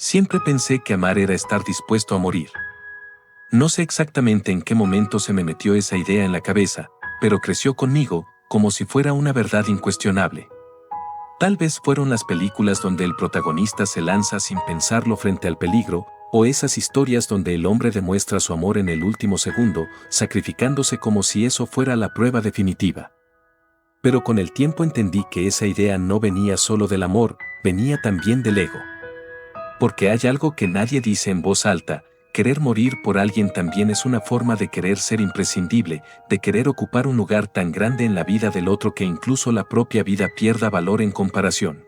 Siempre pensé que amar era estar dispuesto a morir. No sé exactamente en qué momento se me metió esa idea en la cabeza, pero creció conmigo, como si fuera una verdad incuestionable. Tal vez fueron las películas donde el protagonista se lanza sin pensarlo frente al peligro, o esas historias donde el hombre demuestra su amor en el último segundo, sacrificándose como si eso fuera la prueba definitiva. Pero con el tiempo entendí que esa idea no venía solo del amor, venía también del ego. Porque hay algo que nadie dice en voz alta: querer morir por alguien también es una forma de querer ser imprescindible, de querer ocupar un lugar tan grande en la vida del otro que incluso la propia vida pierda valor en comparación.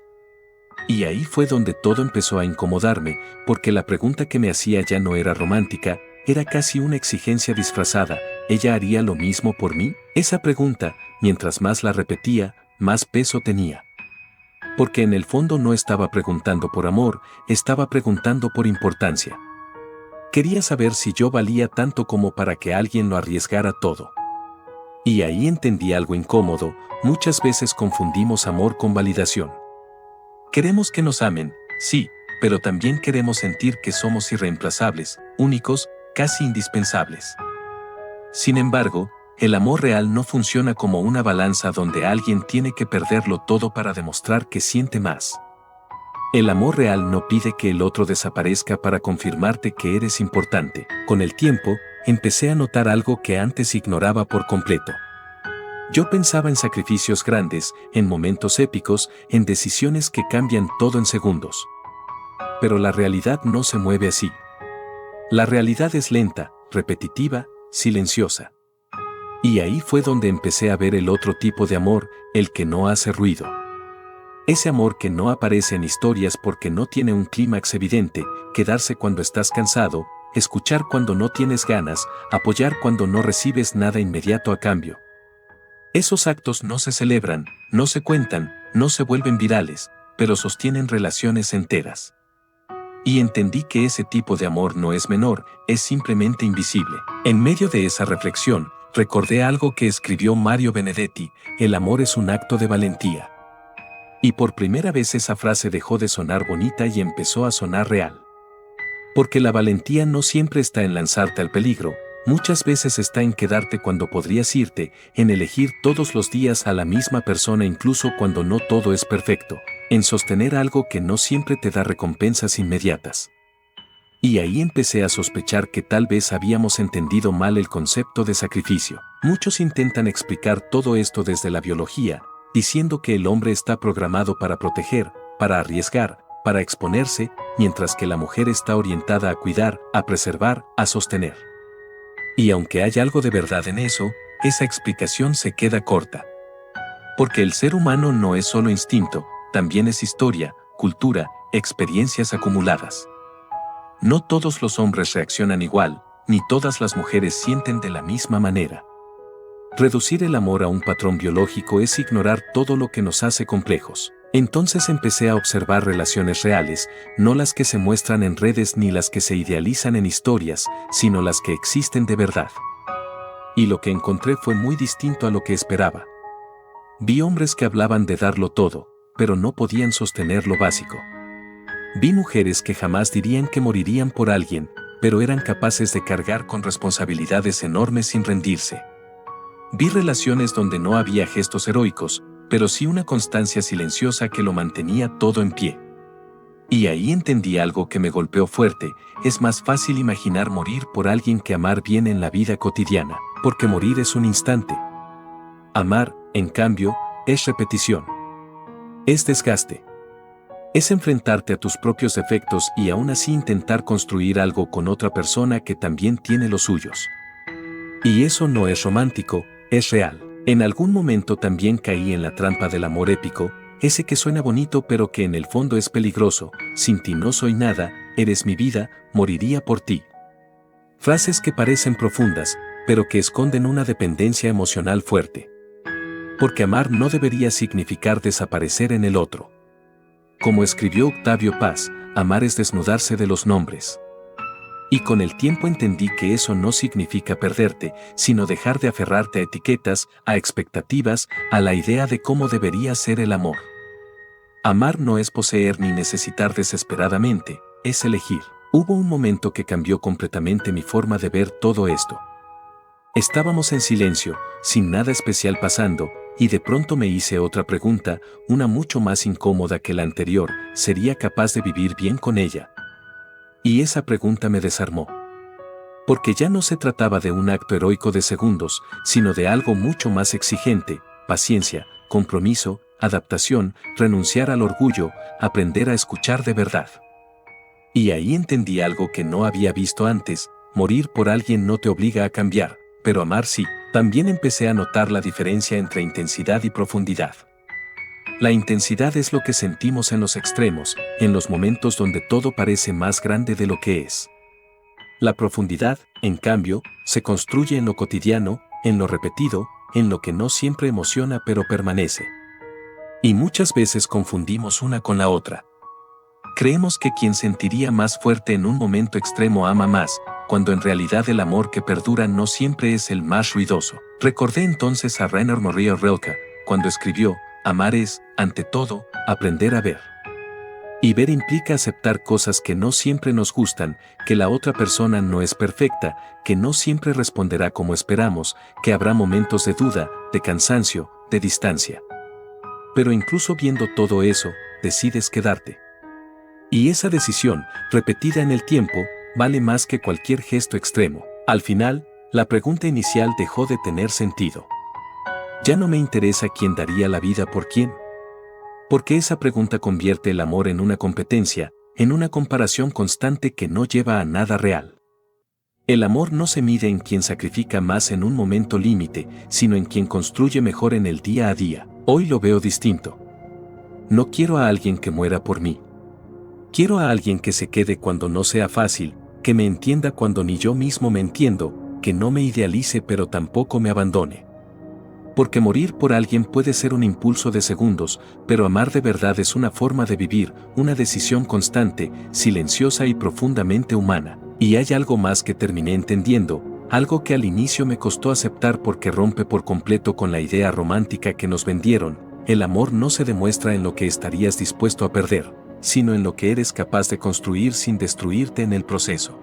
Y ahí fue donde todo empezó a incomodarme, porque la pregunta que me hacía ya no era romántica, era casi una exigencia disfrazada: ¿ella haría lo mismo por mí? Esa pregunta, mientras más la repetía, más peso tenía. Porque en el fondo no estaba preguntando por amor, estaba preguntando por importancia. Quería saber si yo valía tanto como para que alguien lo arriesgara todo. Y ahí entendí algo incómodo: muchas veces confundimos amor con validación. Queremos que nos amen, sí, pero también queremos sentir que somos irreemplazables, únicos, casi indispensables. Sin embargo, el amor real no funciona como una balanza donde alguien tiene que perderlo todo para demostrar que siente más. El amor real no pide que el otro desaparezca para confirmarte que eres importante. Con el tiempo, empecé a notar algo que antes ignoraba por completo. Yo pensaba en sacrificios grandes, en momentos épicos, en decisiones que cambian todo en segundos. Pero la realidad no se mueve así. La realidad es lenta, repetitiva, silenciosa. Y ahí fue donde empecé a ver el otro tipo de amor, el que no hace ruido. Ese amor que no aparece en historias porque no tiene un clímax evidente: quedarse cuando estás cansado, escuchar cuando no tienes ganas, apoyar cuando no recibes nada inmediato a cambio. Esos actos no se celebran, no se cuentan, no se vuelven virales, pero sostienen relaciones enteras. Y entendí que ese tipo de amor no es menor, es simplemente invisible. En medio de esa reflexión, recordé algo que escribió Mario Benedetti: el amor es un acto de valentía. Y por primera vez esa frase dejó de sonar bonita y empezó a sonar real. Porque la valentía no siempre está en lanzarte al peligro, muchas veces está en quedarte cuando podrías irte, en elegir todos los días a la misma persona incluso cuando no todo es perfecto, en sostener algo que no siempre te da recompensas inmediatas. Y ahí empecé a sospechar que tal vez habíamos entendido mal el concepto de sacrificio. Muchos intentan explicar todo esto desde la biología, diciendo que el hombre está programado para proteger, para arriesgar, para exponerse, mientras que la mujer está orientada a cuidar, a preservar, a sostener. Y aunque hay algo de verdad en eso, esa explicación se queda corta. Porque el ser humano no es solo instinto, también es historia, cultura, experiencias acumuladas. No todos los hombres reaccionan igual, ni todas las mujeres sienten de la misma manera. Reducir el amor a un patrón biológico es ignorar todo lo que nos hace complejos. Entonces empecé a observar relaciones reales, no las que se muestran en redes ni las que se idealizan en historias, sino las que existen de verdad. Y lo que encontré fue muy distinto a lo que esperaba. Vi hombres que hablaban de darlo todo, pero no podían sostener lo básico. Vi mujeres que jamás dirían que morirían por alguien, pero eran capaces de cargar con responsabilidades enormes sin rendirse. Vi relaciones donde no había gestos heroicos, pero sí una constancia silenciosa que lo mantenía todo en pie. Y ahí entendí algo que me golpeó fuerte: es más fácil imaginar morir por alguien que amar bien en la vida cotidiana, porque morir es un instante. Amar, en cambio, es repetición. Es desgaste. Es enfrentarte a tus propios defectos y aún así intentar construir algo con otra persona que también tiene los suyos. Y eso no es romántico, es real. En algún momento también caí en la trampa del amor épico, ese que suena bonito pero que en el fondo es peligroso: sin ti no soy nada, eres mi vida, moriría por ti. Frases que parecen profundas, pero que esconden una dependencia emocional fuerte. Porque amar no debería significar desaparecer en el otro. Como escribió Octavio Paz, amar es desnudarse de los nombres. Y con el tiempo entendí que eso no significa perderte, sino dejar de aferrarte a etiquetas, a expectativas, a la idea de cómo debería ser el amor. Amar no es poseer ni necesitar desesperadamente, es elegir. Hubo un momento que cambió completamente mi forma de ver todo esto. Estábamos en silencio, sin nada especial pasando, y de pronto me hice otra pregunta, una mucho más incómoda que la anterior: ¿sería capaz de vivir bien con ella? Y esa pregunta me desarmó. Porque ya no se trataba de un acto heroico de segundos, sino de algo mucho más exigente: paciencia, compromiso, adaptación, renunciar al orgullo, aprender a escuchar de verdad. Y ahí entendí algo que no había visto antes: morir por alguien no te obliga a cambiar, pero amar sí. También empecé a notar la diferencia entre intensidad y profundidad. La intensidad es lo que sentimos en los extremos, en los momentos donde todo parece más grande de lo que es. La profundidad, en cambio, se construye en lo cotidiano, en lo repetido, en lo que no siempre emociona pero permanece. Y muchas veces confundimos una con la otra. Creemos que quien sentiría más fuerte en un momento extremo ama más, cuando en realidad el amor que perdura no siempre es el más ruidoso. Recordé entonces a Rainer Maria Rilke, cuando escribió: amar es, ante todo, aprender a ver. Y ver implica aceptar cosas que no siempre nos gustan, que la otra persona no es perfecta, que no siempre responderá como esperamos, que habrá momentos de duda, de cansancio, de distancia. Pero incluso viendo todo eso, decides quedarte. Y esa decisión, repetida en el tiempo, vale más que cualquier gesto extremo. Al final, la pregunta inicial dejó de tener sentido. Ya no me interesa quién daría la vida por quién. Porque esa pregunta convierte el amor en una competencia, en una comparación constante que no lleva a nada real. El amor no se mide en quien sacrifica más en un momento límite, sino en quien construye mejor en el día a día. Hoy lo veo distinto. No quiero a alguien que muera por mí. Quiero a alguien que se quede cuando no sea fácil, que me entienda cuando ni yo mismo me entiendo, que no me idealice pero tampoco me abandone. Porque morir por alguien puede ser un impulso de segundos, pero amar de verdad es una forma de vivir, una decisión constante, silenciosa y profundamente humana. Y hay algo más que terminé entendiendo, algo que al inicio me costó aceptar porque rompe por completo con la idea romántica que nos vendieron: el amor no se demuestra en lo que estarías dispuesto a perder, sino en lo que eres capaz de construir sin destruirte en el proceso.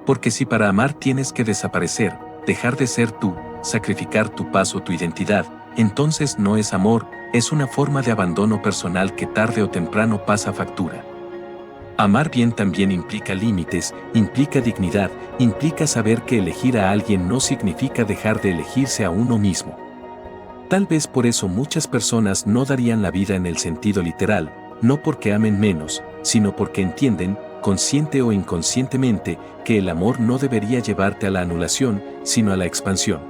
Porque si para amar tienes que desaparecer, dejar de ser tú, sacrificar tu paz o tu identidad, entonces no es amor, es una forma de abandono personal que tarde o temprano pasa factura. Amar bien también implica límites, implica dignidad, implica saber que elegir a alguien no significa dejar de elegirse a uno mismo. Tal vez por eso muchas personas no darían la vida en el sentido literal, no porque amen menos, sino porque entienden, consciente o inconscientemente, que el amor no debería llevarte a la anulación, sino a la expansión.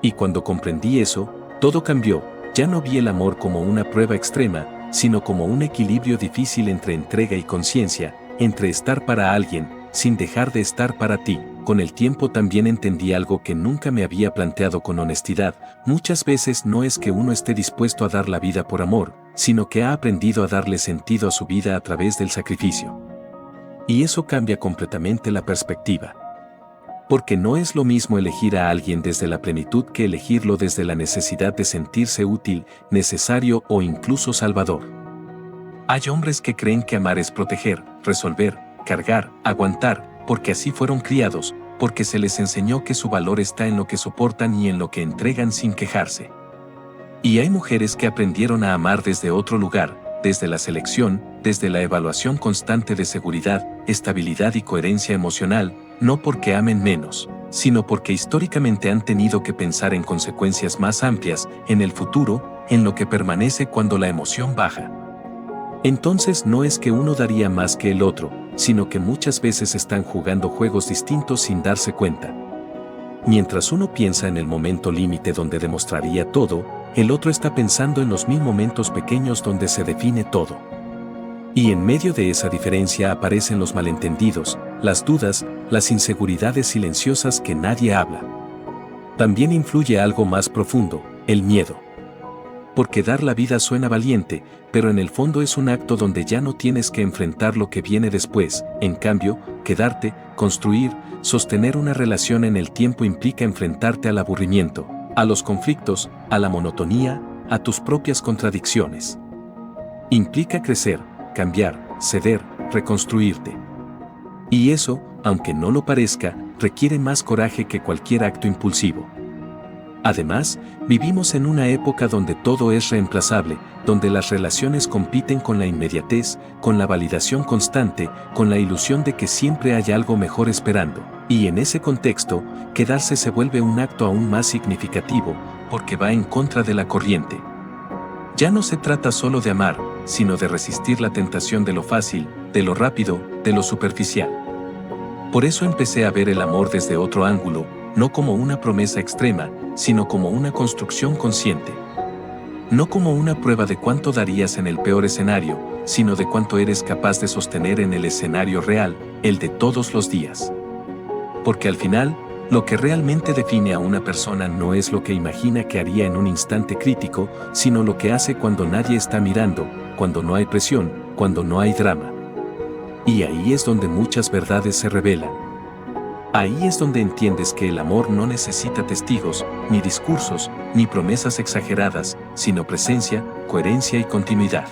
Y cuando comprendí eso, todo cambió. Ya no vi el amor como una prueba extrema, sino como un equilibrio difícil entre entrega y conciencia, entre estar para alguien, sin dejar de estar para ti. Con el tiempo también entendí algo que nunca me había planteado con honestidad: muchas veces no es que uno esté dispuesto a dar la vida por amor, sino que ha aprendido a darle sentido a su vida a través del sacrificio. Y eso cambia completamente la perspectiva. Porque no es lo mismo elegir a alguien desde la plenitud que elegirlo desde la necesidad de sentirse útil, necesario o incluso salvador. Hay hombres que creen que amar es proteger, resolver, cargar, aguantar, porque así fueron criados, porque se les enseñó que su valor está en lo que soportan y en lo que entregan sin quejarse. Y hay mujeres que aprendieron a amar desde otro lugar, desde la selección, desde la evaluación constante de seguridad, estabilidad y coherencia emocional, no porque amen menos, sino porque históricamente han tenido que pensar en consecuencias más amplias, en el futuro, en lo que permanece cuando la emoción baja. Entonces no es que uno daría más que el otro, sino que muchas veces están jugando juegos distintos sin darse cuenta. Mientras uno piensa en el momento límite donde demostraría todo, el otro está pensando en los 1000 momentos pequeños donde se define todo. Y en medio de esa diferencia aparecen los malentendidos, las dudas, las inseguridades silenciosas que nadie habla. También influye algo más profundo: el miedo. Porque dar la vida suena valiente, pero en el fondo es un acto donde ya no tienes que enfrentar lo que viene después. En cambio, quedarte, construir, sostener una relación en el tiempo implica enfrentarte al aburrimiento, a los conflictos, a la monotonía, a tus propias contradicciones. Implica crecer, cambiar, ceder, reconstruirte. Y eso, aunque no lo parezca, requiere más coraje que cualquier acto impulsivo. Además, vivimos en una época donde todo es reemplazable, donde las relaciones compiten con la inmediatez, con la validación constante, con la ilusión de que siempre hay algo mejor esperando. Y en ese contexto, quedarse se vuelve un acto aún más significativo, porque va en contra de la corriente. Ya no se trata solo de amar, sino de resistir la tentación de lo fácil, de lo rápido, de lo superficial. Por eso empecé a ver el amor desde otro ángulo, no como una promesa extrema, sino como una construcción consciente. No como una prueba de cuánto darías en el peor escenario, sino de cuánto eres capaz de sostener en el escenario real, el de todos los días. Porque al final, lo que realmente define a una persona no es lo que imagina que haría en un instante crítico, sino lo que hace cuando nadie está mirando, cuando no hay presión, cuando no hay drama. Y ahí es donde muchas verdades se revelan. Ahí es donde entiendes que el amor no necesita testigos, ni discursos, ni promesas exageradas, sino presencia, coherencia y continuidad.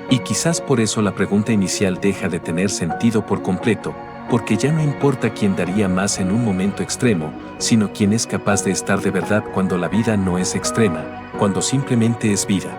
Y quizás por eso la pregunta inicial deja de tener sentido por completo, porque ya no importa quién daría más en un momento extremo, sino quién es capaz de estar de verdad cuando la vida no es extrema, cuando simplemente es vida.